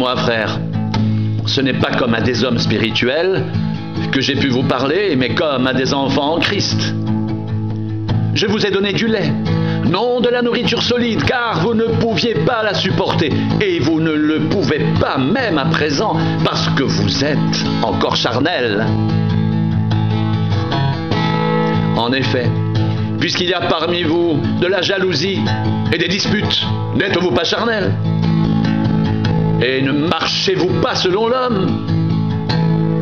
moi, frère, ce n'est pas comme à des hommes spirituels que j'ai pu vous parler, mais comme à des enfants en Christ. Je vous ai donné du lait, non de la nourriture solide, car vous ne pouviez pas la supporter, et vous ne le pouvez pas même à présent, parce que vous êtes encore charnels. En effet, puisqu'il y a parmi vous de la jalousie et des disputes, n'êtes-vous pas charnels? Et ne marchez-vous pas selon l'homme?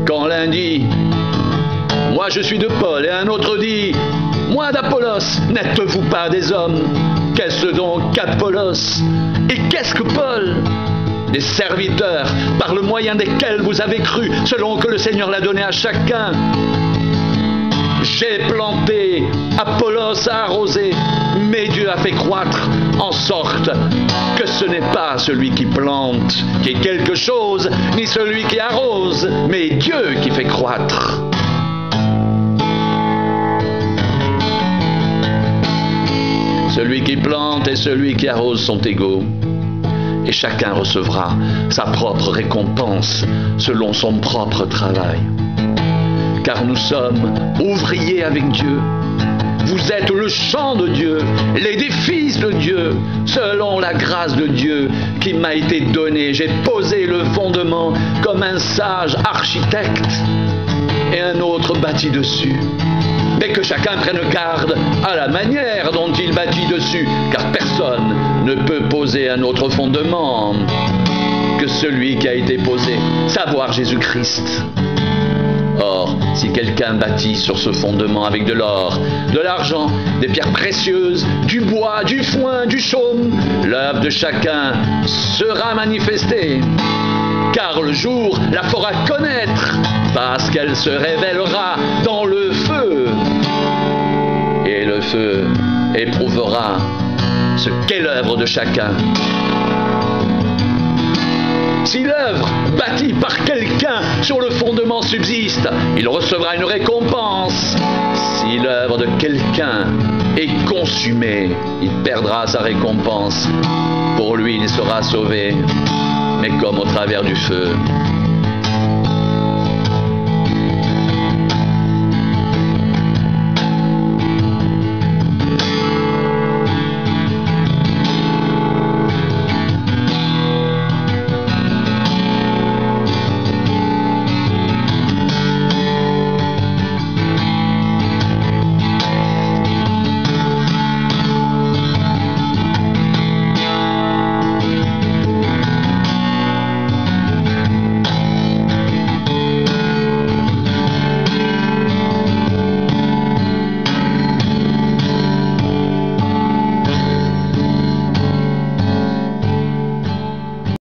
Quand l'un dit « Moi je suis de Paul » et un autre dit « Moi d'Apollos », n'êtes-vous pas des hommes? Qu'est-ce donc qu'Apollos? Et qu'est-ce que Paul? Des serviteurs par le moyen desquels vous avez cru, selon que le Seigneur l'a donné à chacun. J'ai planté, Apollos a arrosé, mais Dieu a fait croître, en sorte que ce n'est pas celui qui plante qui est quelque chose, ni celui qui arrose, mais Dieu qui fait croître. Celui qui plante et celui qui arrose sont égaux, et chacun recevra sa propre récompense selon son propre travail. Car nous sommes ouvriers avec Dieu. Vous êtes le champ de Dieu, l'édifice de Dieu, selon la grâce de Dieu qui m'a été donnée. J'ai posé le fondement comme un sage architecte et un autre bâtit dessus. Mais que chacun prenne garde à la manière dont il bâtit dessus, car personne ne peut poser un autre fondement que celui qui a été posé, savoir Jésus-Christ. Or, si quelqu'un bâtit sur ce fondement avec de l'or, de l'argent, des pierres précieuses, du bois, du foin, du chaume, l'œuvre de chacun sera manifestée. Car le jour la fera connaître, parce qu'elle se révélera dans le feu. Et le feu éprouvera ce qu'est l'œuvre de chacun. Si l'œuvre bâtie par quelqu'un sur le fondement subsiste, il recevra une récompense. Si l'œuvre de quelqu'un est consumée, il perdra sa récompense. Pour lui, il sera sauvé, mais comme au travers du feu.